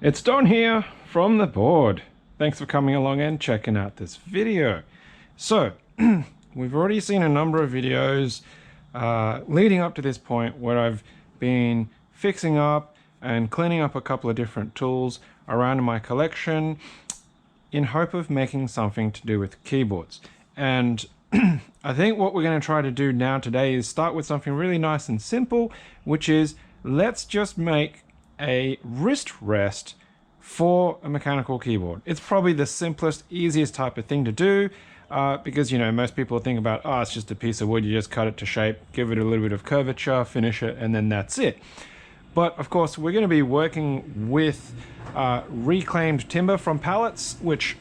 It's Don here from the board. Thanks for coming along and checking out this video. So, we've already seen a number of videos leading up to this point where I've been fixing up and cleaning up a couple of different tools around in my collection in hope of making something to do with keyboards. And I think what we're going to try to do now today is start with something really nice and simple, which is let's just make a wrist rest for a mechanical keyboard. It's probably the simplest, easiest type of thing to do because, you know, most people think about, oh, it's just a piece of wood, you just cut it to shape, give it a little bit of curvature, finish it, and then that's it. But of course, we're going to be working with reclaimed timber from pallets, which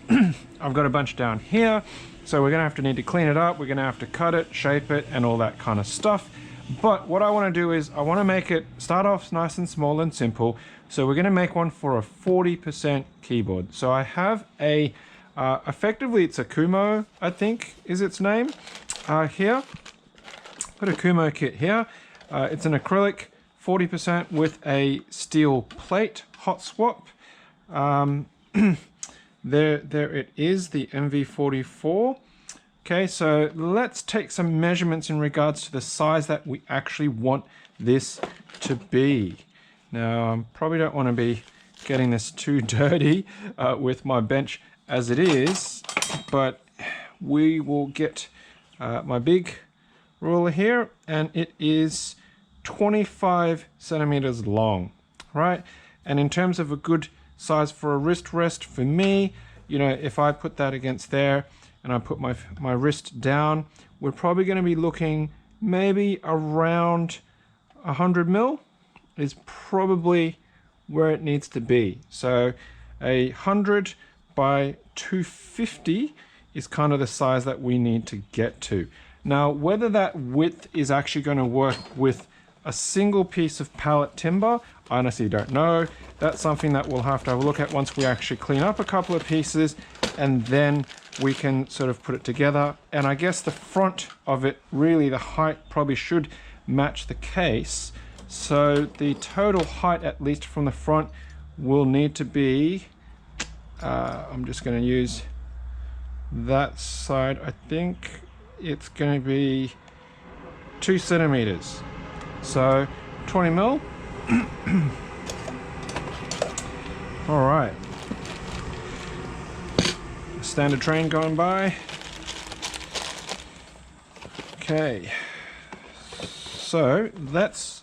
I've got a bunch down here. So we're going to need to clean it up, we're going to have to cut it, shape it, and all that kind of stuff. But what I want to do is I want to make it start off nice and small and simple. So we're going to make one for a 40% keyboard. So I have a, effectively it's a Kumo, I think is its name, here. Got a Kumo kit here. It's an acrylic 40% with a steel plate, hot swap. There it is, the MV44. Okay, so let's take some measurements in regards to the size that we actually want this to be. Now, I probably don't want to be getting this too dirty with my bench as it is, but we will get my big ruler here, and it is 25 centimeters long, right? And in terms of a good size for a wrist rest for me, you know, if I put that against there, and I put my wrist down, we're probably going to be looking maybe around 100 mil is probably where it needs to be. So 100 by 250 is kind of the size that we need to get to. Now, whether that width is actually going to work with a single piece of pallet timber, I honestly don't know. That's something that we'll have to have a look at once we actually clean up a couple of pieces, and then we can sort of put it together. And I guess the front of it, really the height probably should match the case. So the total height, at least from the front, will need to be, I'm just going to use that side. I think it's going to be 2 centimeters. So 20 mil. All right. Standard train going by. Okay. So let's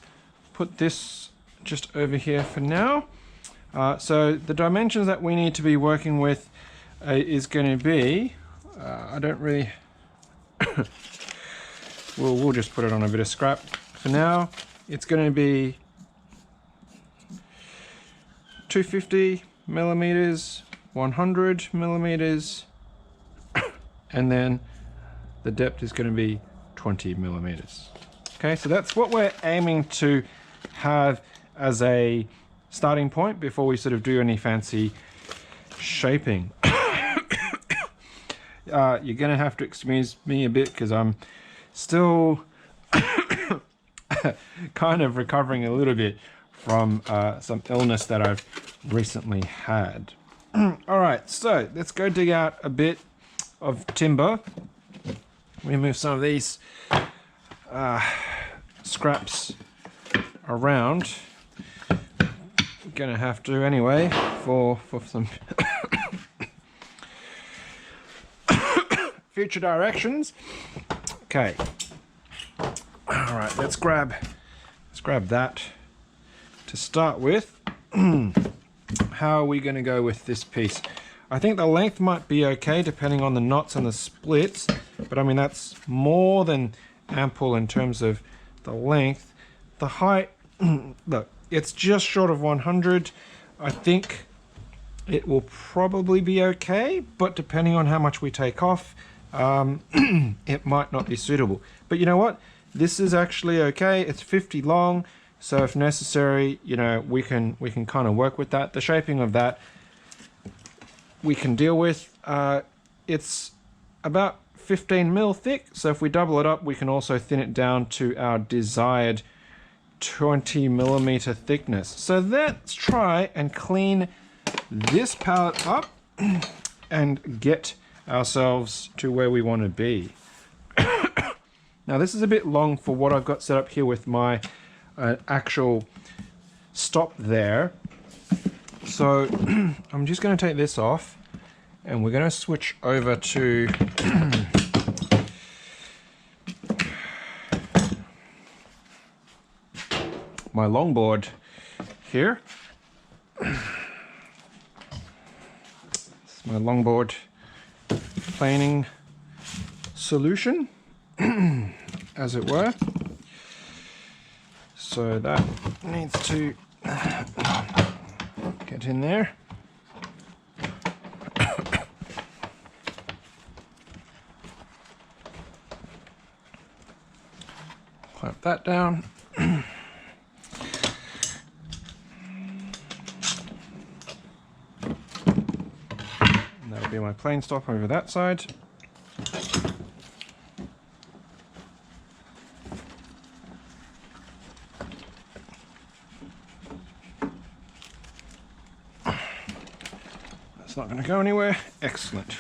put this just over here for now. So the dimensions that we need to be working with is going to be, I don't really, we'll just put it on a bit of scrap. For now, it's going to be 250 millimeters, 100 millimeters, and then the depth is going to be 20 millimeters. Okay, so that's what we're aiming to have as a starting point before we sort of do any fancy shaping. You're going to have to excuse me a bit because I'm still kind of recovering a little bit from some illness that I've recently had. All right, so let's go dig out a bit of timber. Remove some of these scraps around. We're gonna have to anyway for some future directions. Okay. All right, let's grab that to start with. How are we going to go with this piece? I think the length might be okay depending on the knots and the splits, but I mean that's more than ample in terms of the length. The height, look, it's just short of 100. I think it will probably be okay, but depending on how much we take off, it might not be suitable. But you know what? This is actually okay. It's 50 long. So if necessary, you know, we can kind of work with that. The shaping of that we can deal with. It's about 15 mil thick. So if we double it up, we can also thin it down to our desired 20 millimeter thickness. So let's try and clean this pallet up and get ourselves to where we want to be. Now this is a bit long for what I've got set up here with my actual stop there. So I'm just going to take this off and we're going to switch over to my longboard here. This is my longboard planing solution, as it were. So that needs to get in there. Clamp that down. That'll be my plane stop over that side. That's not going to go anywhere. Excellent.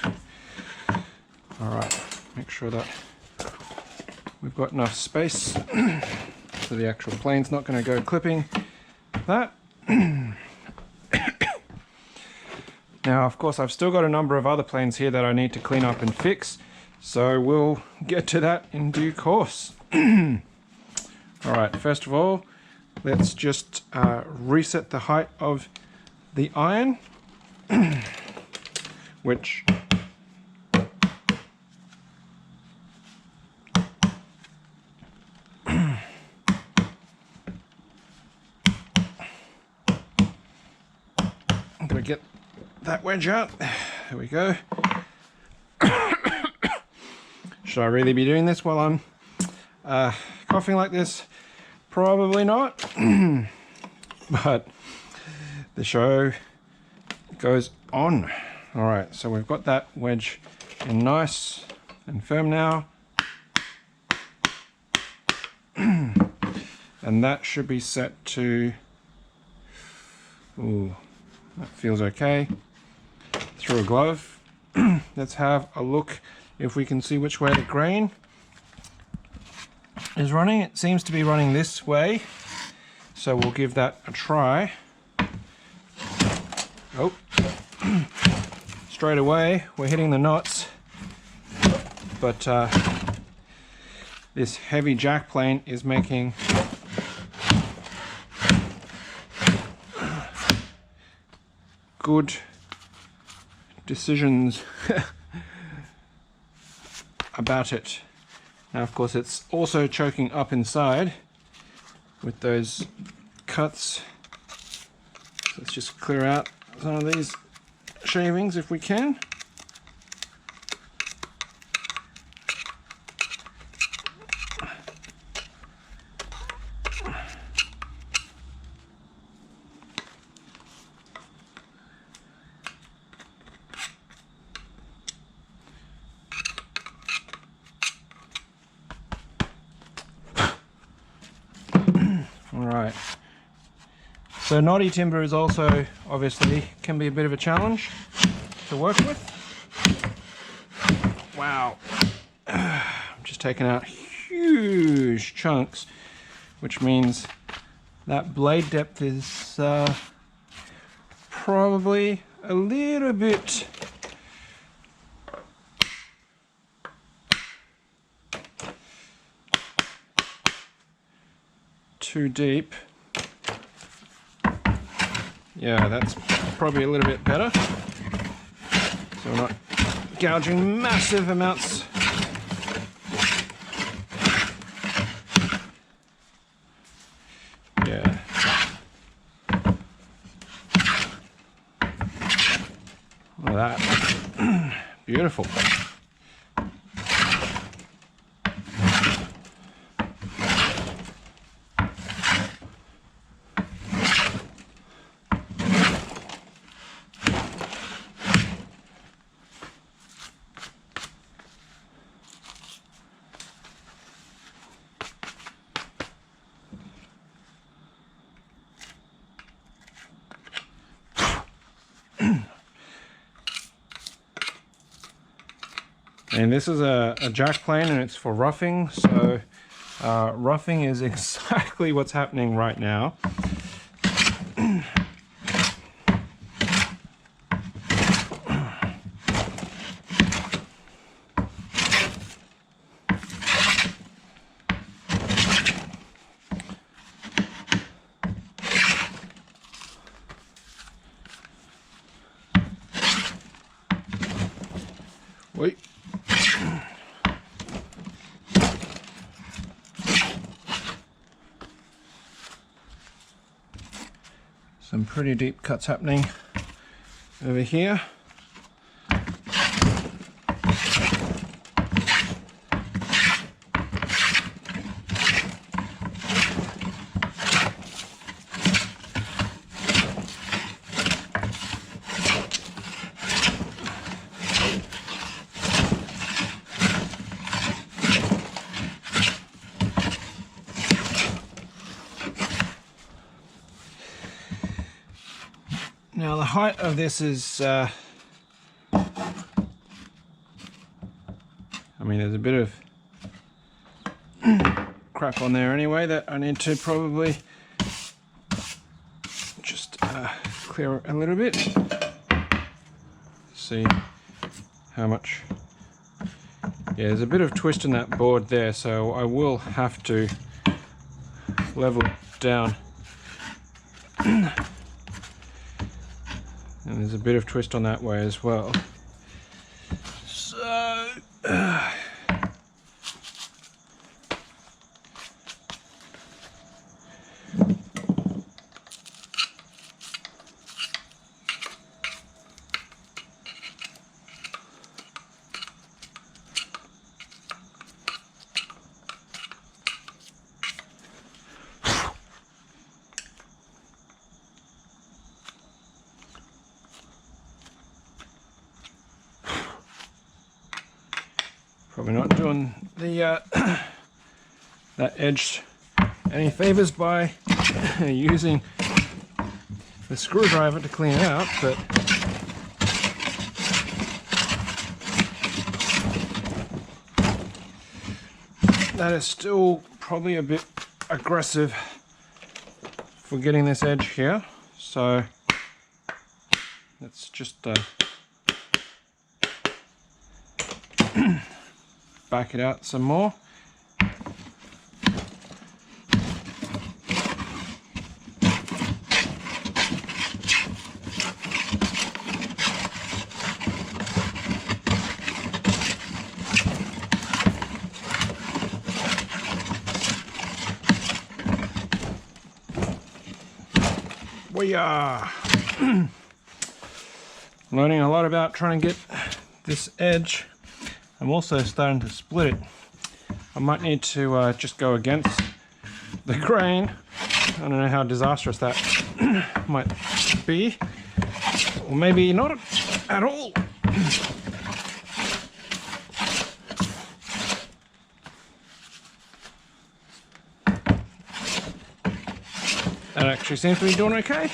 All right, make sure that we've got enough space so the actual plane's not going to go clipping that. Now, of course, I've still got a number of other planes here that I need to clean up and fix, so we'll get to that in due course. All right, first of all, let's just reset the height of the iron, which I'm gonna get that wedge out. There we go. Should I really be doing this while I'm coughing like this? Probably not. But the show goes on. All right, so we've got that wedge in nice and firm now. And that should be set to, ooh, that feels okay. Through a glove. Let's have a look if we can see which way the grain is running. It seems to be running this way, so we'll give that a try. Oh, straight away we're hitting the knots, but this heavy jack plane is making good decisions about it. Now, of course, it's also choking up inside with those cuts. Let's just clear out some of these shavings if we can. Alright, so knotty timber is also obviously can be a bit of a challenge to work with. Wow, I'm just taking out huge chunks, which means that blade depth is probably a little bit too deep. Yeah, that's probably a little bit better. So we're not gouging massive amounts. Yeah. Look at that. Beautiful. And this is a jack plane, and it's for roughing, so roughing is exactly what's happening right now. Wait. Some pretty deep cuts happening over here. Now the height of this is, I mean, there's a bit of crap on there anyway that I need to probably just clear a little bit. See how much. Yeah, there's a bit of twist in that board there, so I will have to level it down. And there's a bit of twist on that way as well. So probably not doing the that edge any favors by using the screwdriver to clean it out, but that is still probably a bit aggressive for getting this edge here. So let's just back it out some more. We are learning a lot about trying to get this edge. I'm also starting to split it. I might need to just go against the grain. I don't know how disastrous that might be, or maybe not at all. That actually seems to be doing okay.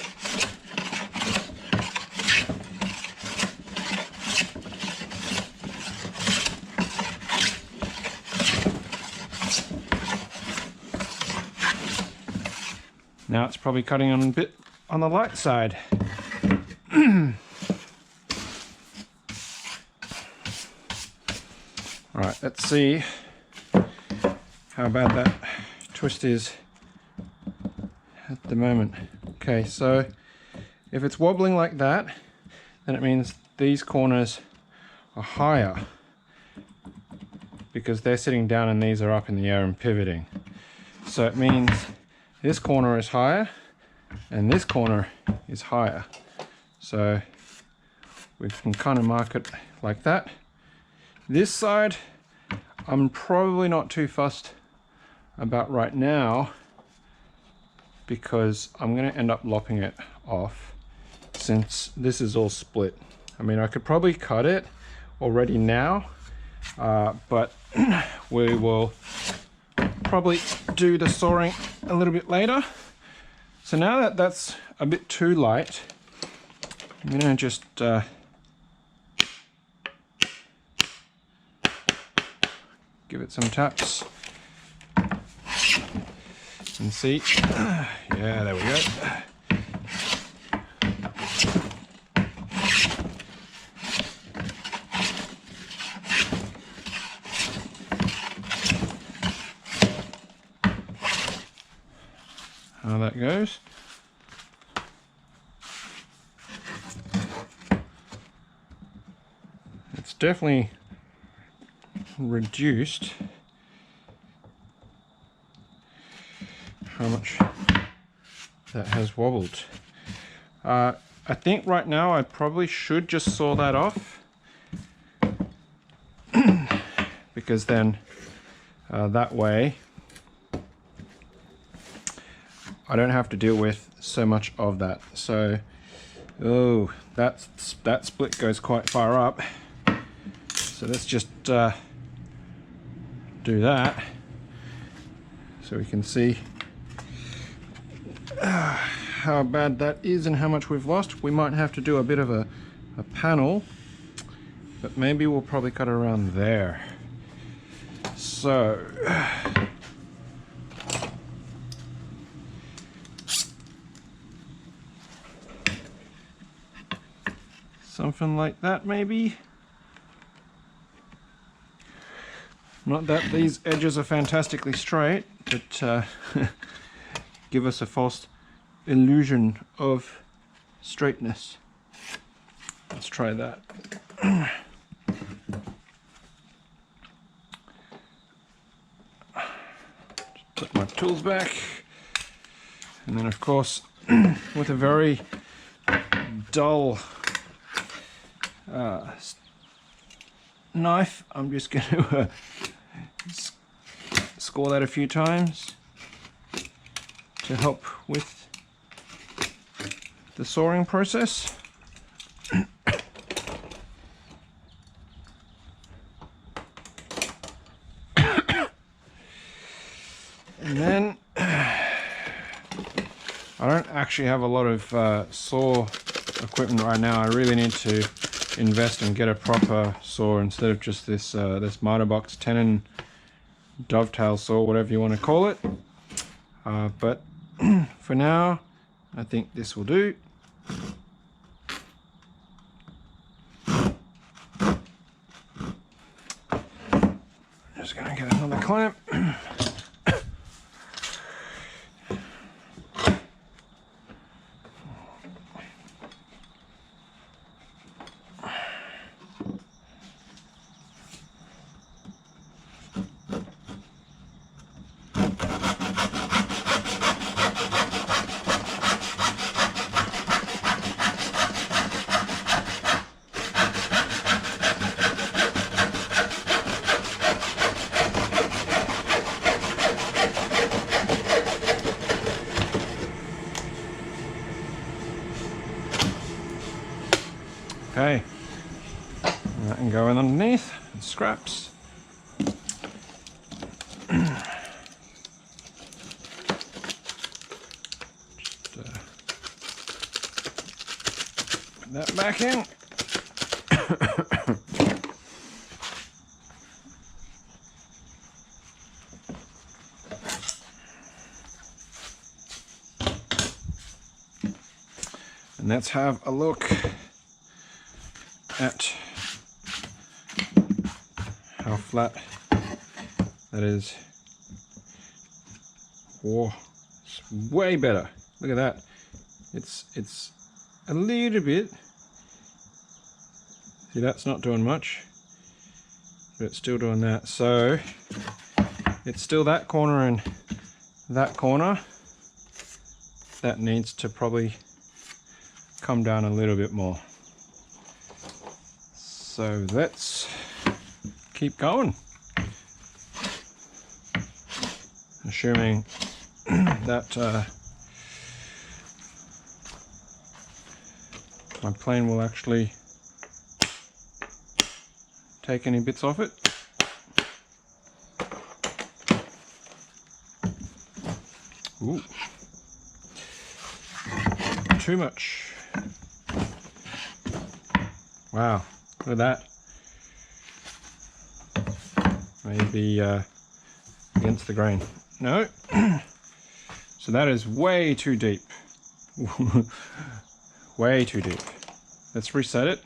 Now it's probably cutting on a bit on the light side. Alright, let's see how bad that twist is at the moment. Okay, so if it's wobbling like that, then it means these corners are higher because they're sitting down and these are up in the air and pivoting. So it means this corner is higher and this corner is higher. So we can kind of mark it like that. This side, I'm probably not too fussed about right now because I'm going to end up lopping it off since this is all split. I mean, I could probably cut it already now, but we will probably do the sawing a little bit later. So now that that's a bit too light, I'm going to just give it some taps and see. Yeah, there we go. How that goes. It's definitely reduced how much that has wobbled. I think right now I probably should just saw that off because then that way I don't have to deal with so much of that. So, oh, that split goes quite far up. So let's just do that so we can see how bad that is and how much we've lost. We might have to do a bit of a panel, but maybe we'll probably cut it around there. So something like that maybe. Not that these edges are fantastically straight, but give us a false illusion of straightness. Let's try that. Just put my tools back, and then of course with a very dull knife, I'm just going to score that a few times to help with the sawing process. And then I don't actually have a lot of saw equipment right now. I really need to invest and get a proper saw instead of just this this miter box tenon dovetail saw, whatever you want to call it. But for now, I think this will do. Just gonna get another clamp. Okay, and that can go in underneath, and scraps. Just put that back in. And let's have a look at how flat that is. Whoa, it's way better. Look at that. It's a little bit. See, that's not doing much, but it's still doing that. So it's still that corner and that corner that needs to probably come down a little bit more. So let's keep going, assuming that my plane will actually take any bits off it. Ooh, too much. Wow. Look at that. maybe against the grain. No. So that is way too deep. Way too deep. Let's reset it.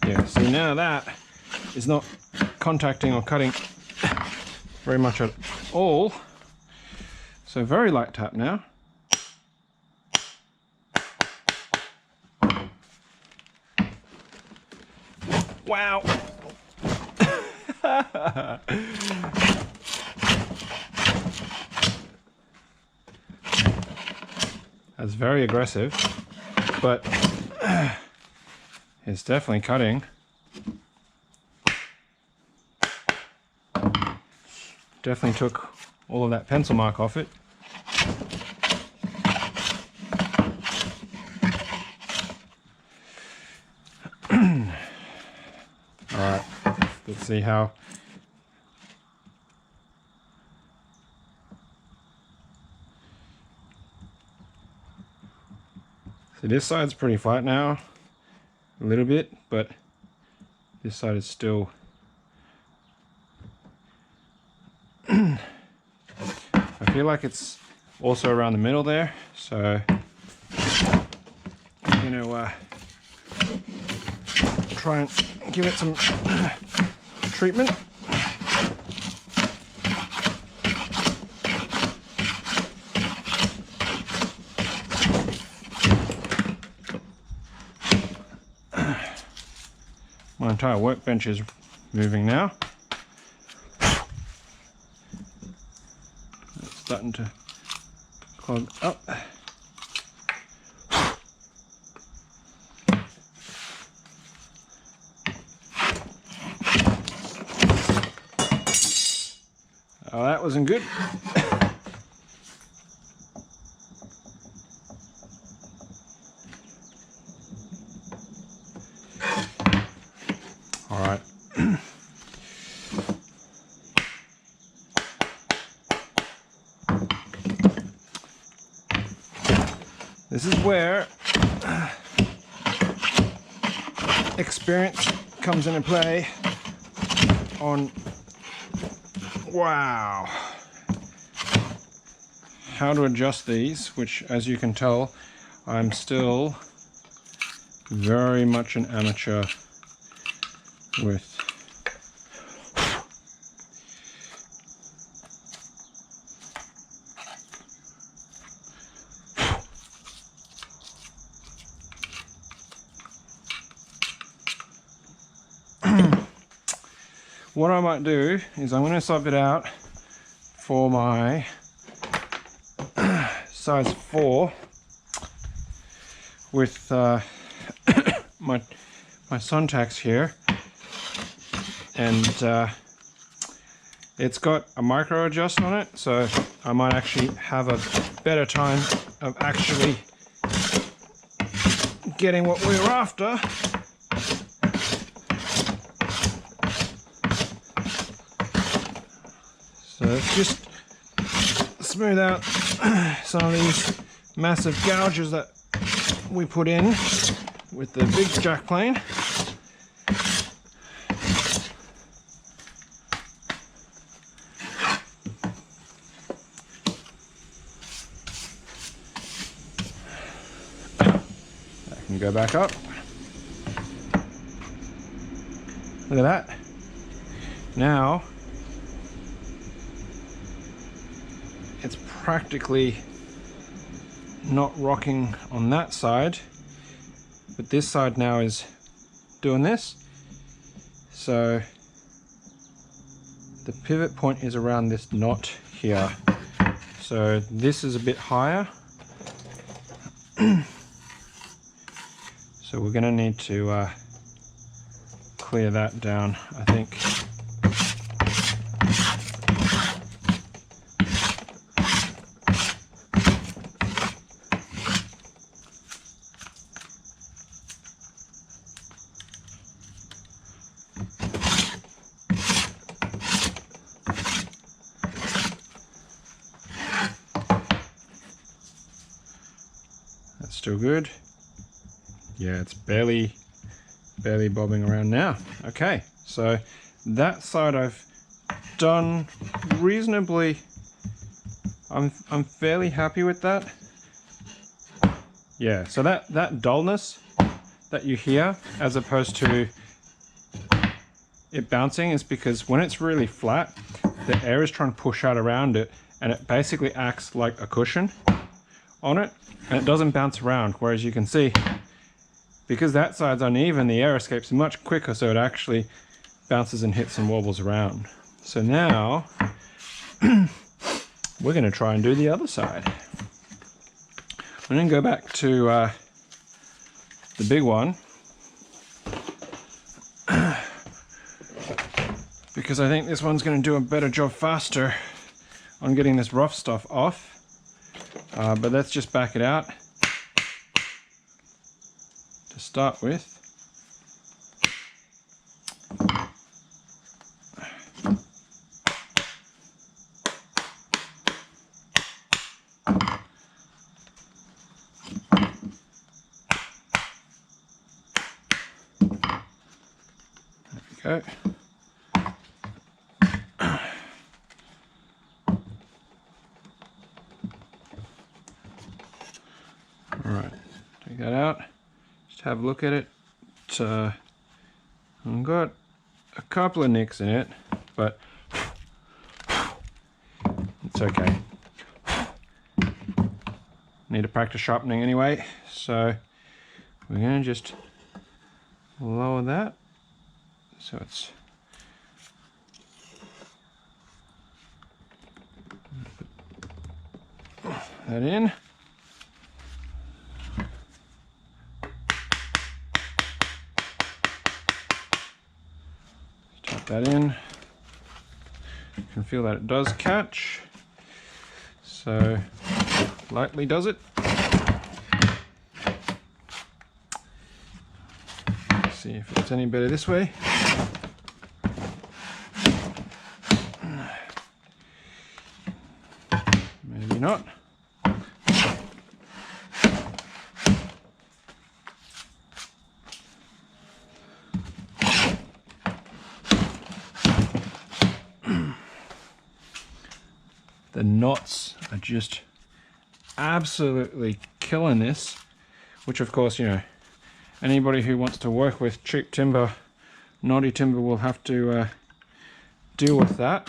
Yeah, see, now that is not contacting or cutting very much at all. So very light tap now. Wow. That's very aggressive, but it's definitely cutting. Definitely took all of that pencil mark off it. Alright, let's see how. See, this side's pretty flat now. A little bit, but this side is still I feel like it's also around the middle there, so I'm going to try and give it some treatment. My entire workbench is moving now. It's starting to clog up. Oh, that wasn't good. All right. This is where experience comes into play on, wow, how to adjust these, which, as you can tell, I'm still very much an amateur with. What I might do is I'm going to sub it out for my size 4 with my Sontax here, and it's got a micro adjust on it, so I might actually have a better time of actually getting what we were after. So let's just smooth out some of these massive gouges that we put in with the big jack plane. That can go back up. Look at that. Now it's practically not rocking on that side, but this side now is doing this. So the pivot point is around this knot here. So this is a bit higher. So we're going to need to clear that down, I think. Still good. Yeah, it's barely bobbing around now. Okay, so that side I've done reasonably. I'm fairly happy with that. Yeah, so that dullness that you hear as opposed to it bouncing is because when it's really flat, the air is trying to push out around it, and it basically acts like a cushion on it, and it doesn't bounce around. Whereas you can see, because that side's uneven, the air escapes much quicker, so it actually bounces and hits and wobbles around. So now we're going to try and do the other side. I'm going to go back to the big one, because I think this one's going to do a better job faster on getting this rough stuff off. But let's just back it out to start with. There we go. Alright, take that out, just have a look at it. I've got a couple of nicks in it, but it's okay. Need to practice sharpening anyway, so we're going to just lower that so it's put that in. That in. You can feel that it does catch, so lightly does it. Let's see if it's any better this way. Maybe not. The knots are just absolutely killing this, which of course, you know, anybody who wants to work with cheap timber, knotty timber, will have to deal with that.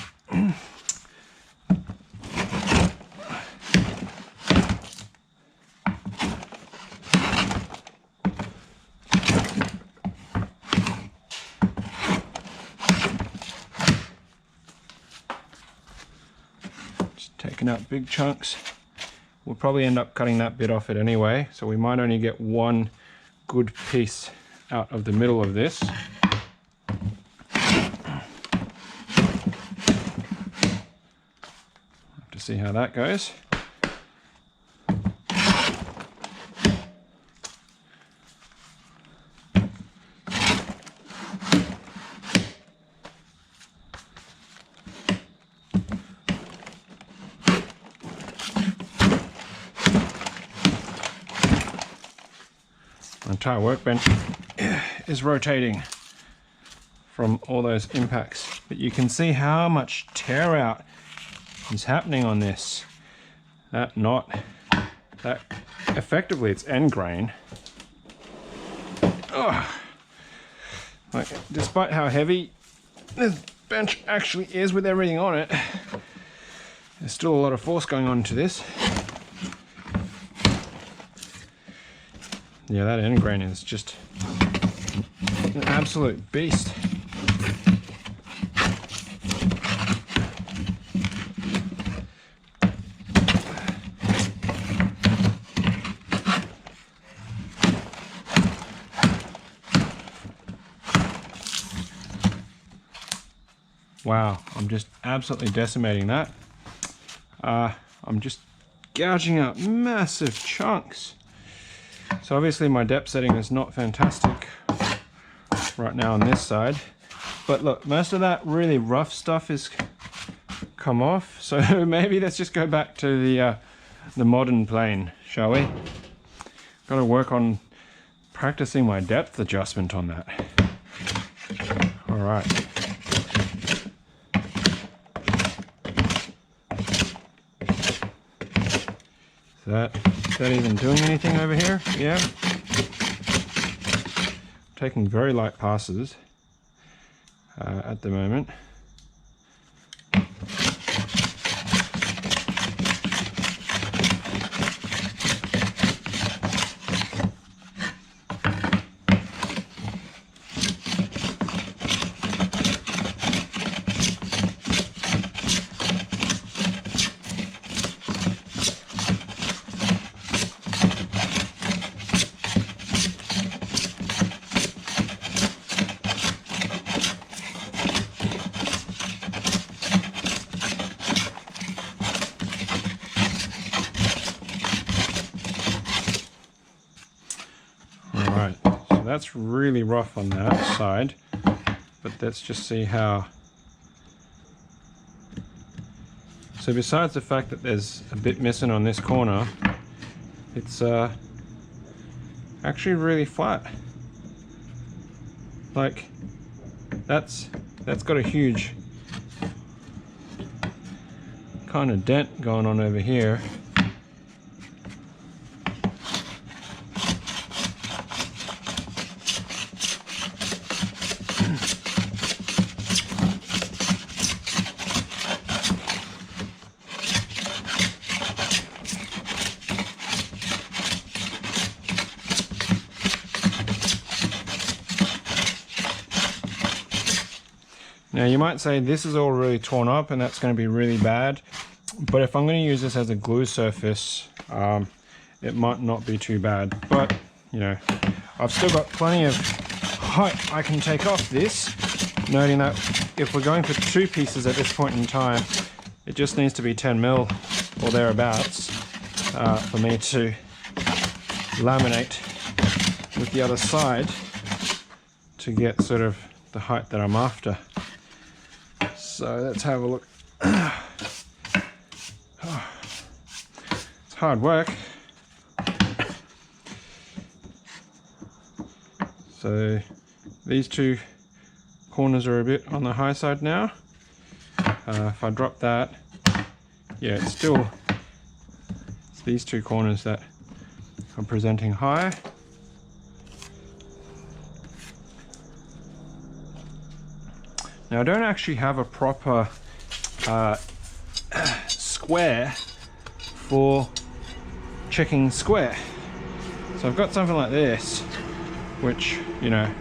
Taking out big chunks. We'll probably end up cutting that bit off it anyway, so we might only get one good piece out of the middle of this. Have to see how that goes. The entire workbench is rotating from all those impacts, but you can see how much tear out is happening on this. That knot, that effectively it's end grain. Oh, like, despite how heavy this bench actually is with everything on it, there's still a lot of force going on to this. Yeah, that end grain is just an absolute beast. Wow, I'm just absolutely decimating that. I'm just gouging out massive chunks. So obviously my depth setting is not fantastic right now on this side, but look, most of that really rough stuff is come off, so maybe let's just go back to the modern plane, shall we? got to work on practicing my depth adjustment on that. All right. Is that even doing anything over here? Yeah. Taking very light passes at the moment. Alright, so that's really rough on that side, but let's just see how. So besides the fact that there's a bit missing on this corner, it's actually really flat. Like, that's got a huge kind of dent going on over here. Now you might say this is all really torn up and that's going to be really bad, but if I'm going to use this as a glue surface, it might not be too bad. But you know, I've still got plenty of height I can take off this, noting that if we're going for 2 pieces at this point in time, it just needs to be 10 mil or thereabouts for me to laminate with the other side to get sort of the height that I'm after. So let's have a look. It's hard work. So these 2 corners are a bit on the high side now. If I drop that, yeah, it's these 2 corners that are presenting high. Now I don't actually have a proper square for checking square. So I've got something like this, which, you know,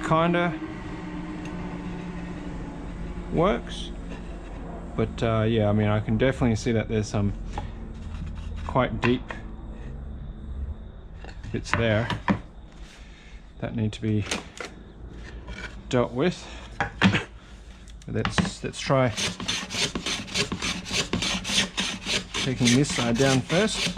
kinda works. But yeah, I mean, I can definitely see that there's some quite deep bits there that need to be dealt with. Let's try taking this side down first.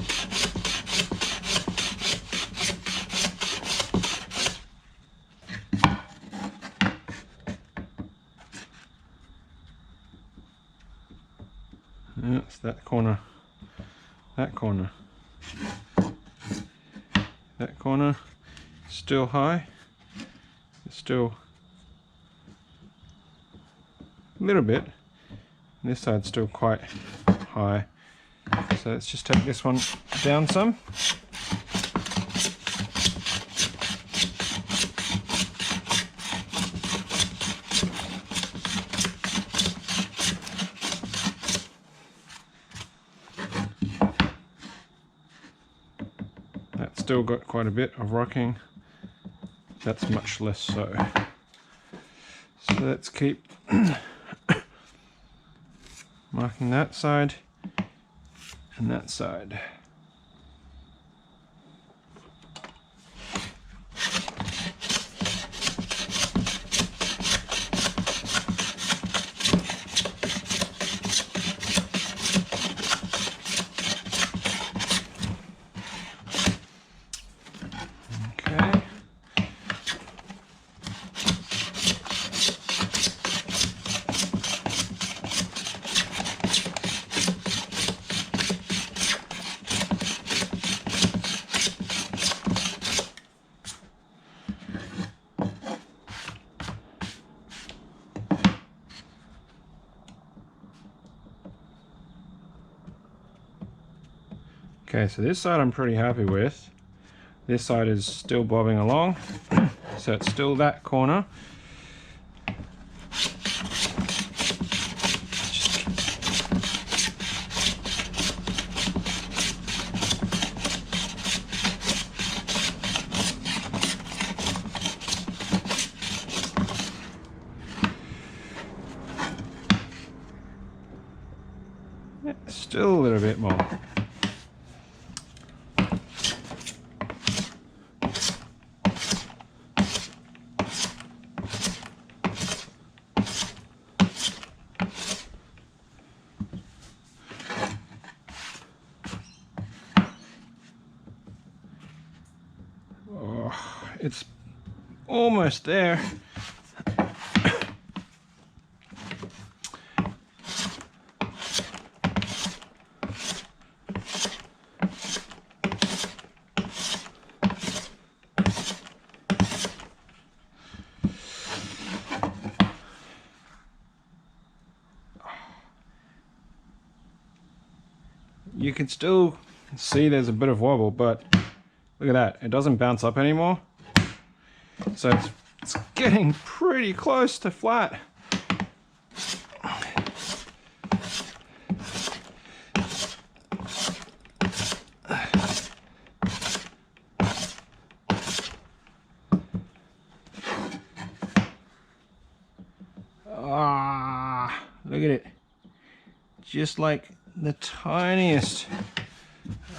That's that corner, that corner, that corner, still high, it's still a little bit, and this side's still quite high. So let's just take this one down some. That's still got quite a bit of rocking. That's much less so. So let's keep marking that side and that side. Okay. Okay, so this side I'm pretty happy with. This side is still bobbing along, so it's still that corner. Still a little bit more. Oh, it's almost there. You can still see there's a bit of wobble, but look at that, it doesn't bounce up anymore. So it's getting pretty close to flat. Ah, look at it. Just like the tiniest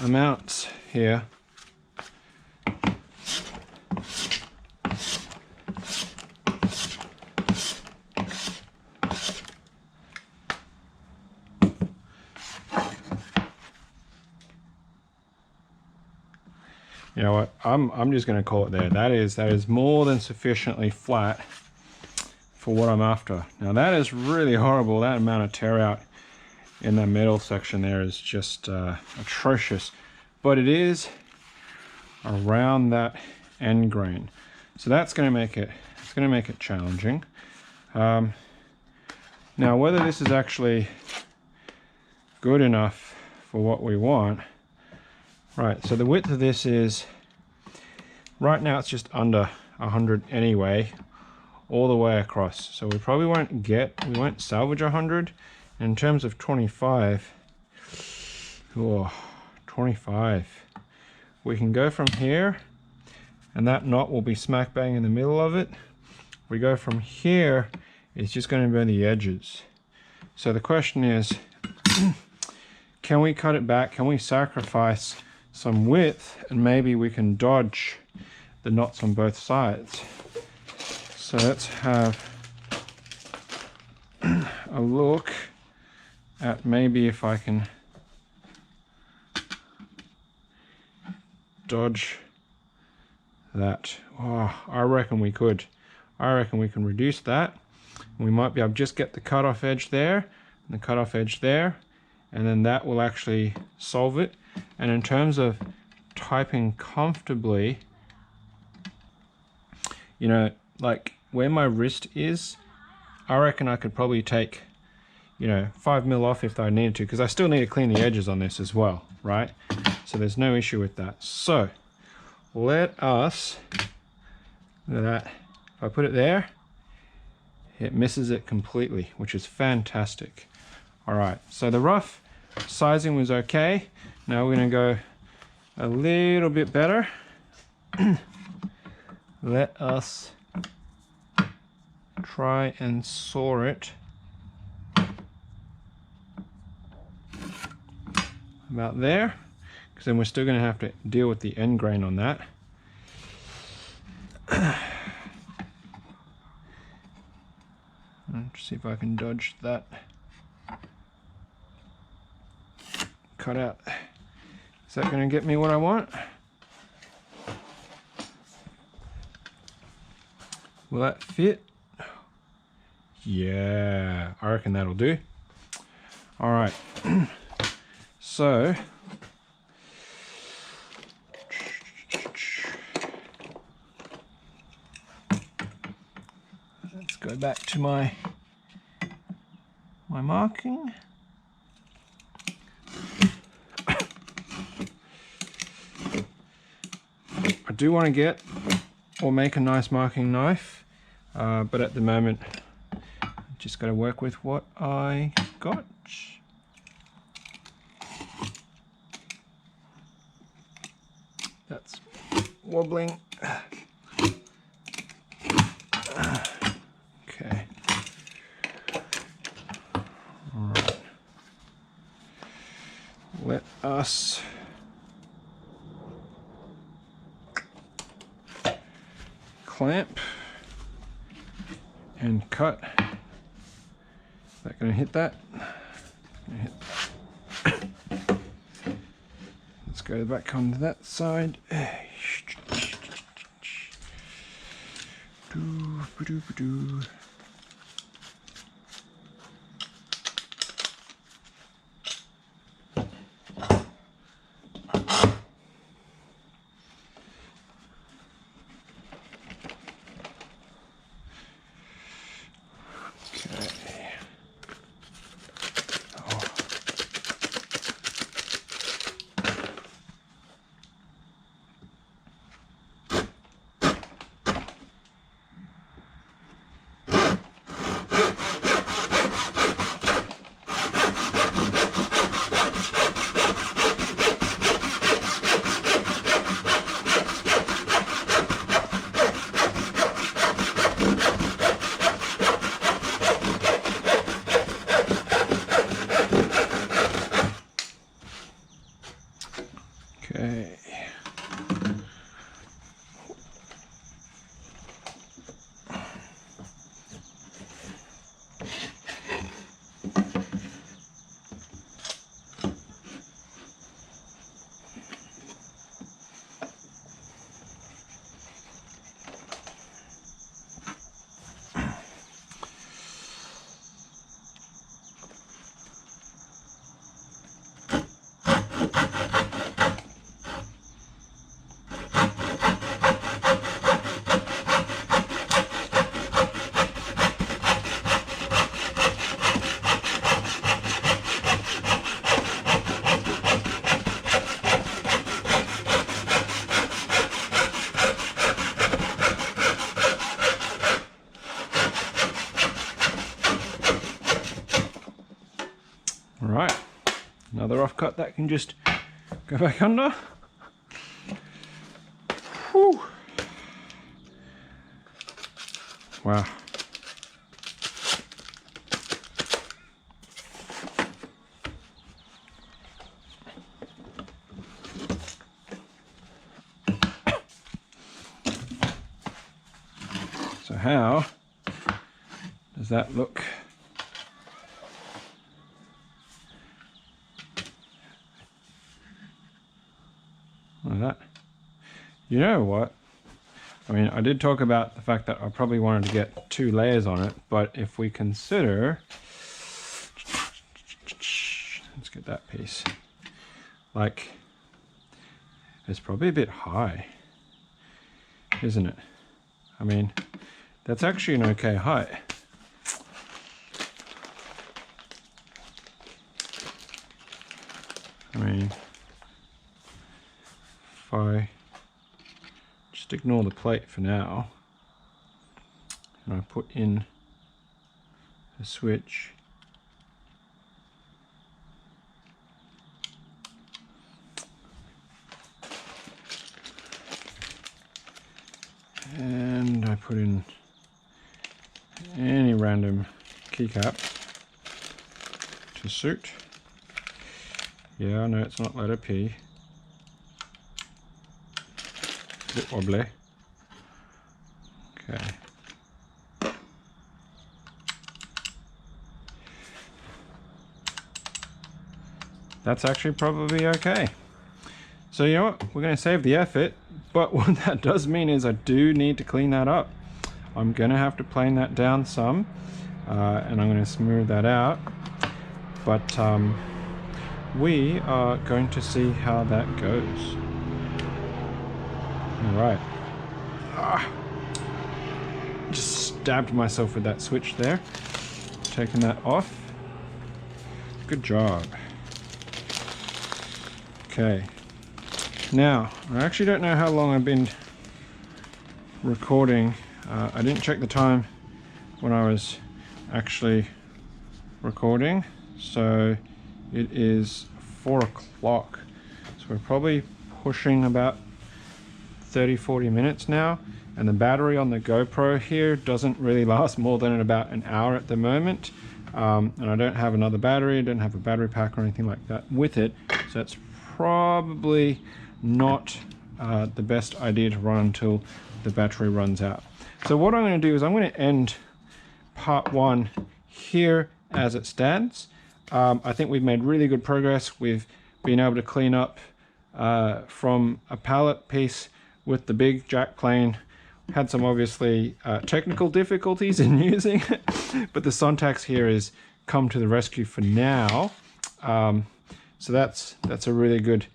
amounts here. You know what? I'm just going to call it there. That is more than sufficiently flat for what I'm after. Now that is really horrible. That amount of tear out in the middle section there is just atrocious, but it is around that end grain, so that's going to make it challenging. Now whether this is actually good enough for what we want, right? So the width of this is, right now it's just under 100 anyway, all the way across, so we probably won't salvage 100. In terms of 25, 25, we can go from here, and that knot will be smack bang in the middle of it. We go from here, it's just going to be the edges. So the question is, can we cut it back? Can we sacrifice some width, and maybe we can dodge the knots on both sides? So let's have a look at maybe if I can dodge that. Oh, I reckon we could. I reckon we can reduce that. We might be able to just get the cutoff edge there and the cutoff edge there, and then that will actually solve it. And in terms of typing comfortably, you know, like where my wrist is, I reckon I could probably take, you know, 5 mil off if I needed to, because I still need to clean the edges on this as well, right? So there's no issue with that. So let us, look at that. If I put it there, it misses it completely, which is fantastic. All right, so the rough sizing was okay. Now we're going to go a little bit better. Let us try and saw it about there, because then we're still going to have to deal with the end grain on that. Let's see if I can dodge that cut out. Is that going to get me what I want? Will that fit? Yeah, I reckon that'll do. All right. So let's go back to my marking. do want to get or make a nice marking knife, but at the moment just got to work with what I got. That's wobbling. Okay. All right. Let us clamp and cut. Is that going to hit that? Gonna hit that. Let's go back onto that side. Okay. Right, another offcut that can just go back under. Whew. Wow. So how does that look? Like that. You know what? I mean, I did talk about the fact that I probably wanted to get 2 layers on it, but if we consider, let's get that piece. Like, it's probably a bit high, isn't it? I mean, that's actually an okay height. I mean, if I just ignore the plate for now and I put in a switch, and I put in any random keycap to suit. Yeah, I know it's not letter P. A bit wobbly. Okay. That's actually probably okay. So you know what? We're going to save the effort, but what that does mean is I do need to clean that up. I'm going to have to plane that down some, and I'm going to smooth that out. But we are going to see how that goes. Alright. Just stabbed myself with that switch there. Taking that off. Good job. Okay. Now, I actually don't know how long I've been recording. I didn't check the time when I was actually recording, so it is 4 o'clock. So we're probably pushing about 30-40 minutes now, and the battery on the GoPro here doesn't really last more than about an hour at the moment. And I don't have another battery, I don't have a battery pack or anything like that with it, so it's probably not the best idea to run until the battery runs out. So what I'm going to do is I'm going to end part 1 here as it stands. I think we've made really good progress. We've been able to clean up from a pallet piece with the big jack plane. Had some obviously technical difficulties in using it, but the Sontax here has come to the rescue for now. So that's a really good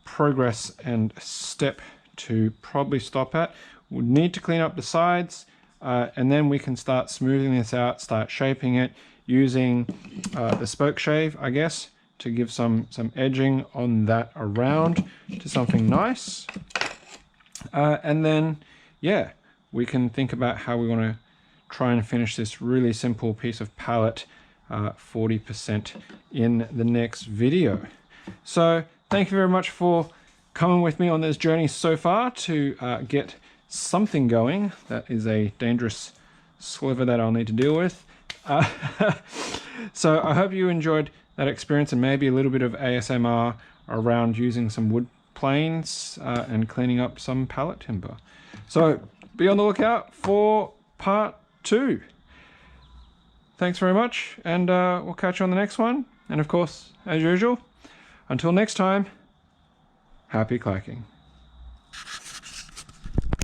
progress and step to probably stop at. We'll need to clean up the sides, and then we can start smoothing this out, start shaping it using the spoke shave, I guess, to give some edging on that around to something nice. And then, yeah, we can think about how we want to try and finish this really simple piece of pallet 40% in the next video. So thank you very much for coming with me on this journey so far to get something going. That is a dangerous sliver that I'll need to deal with. So I hope you enjoyed that experience and maybe a little bit of ASMR around using some wood planes and cleaning up some pallet timber. So be on the lookout for part 2. Thanks very much, and we'll catch you on the next one. And of course, as usual, until next time, happy clacking.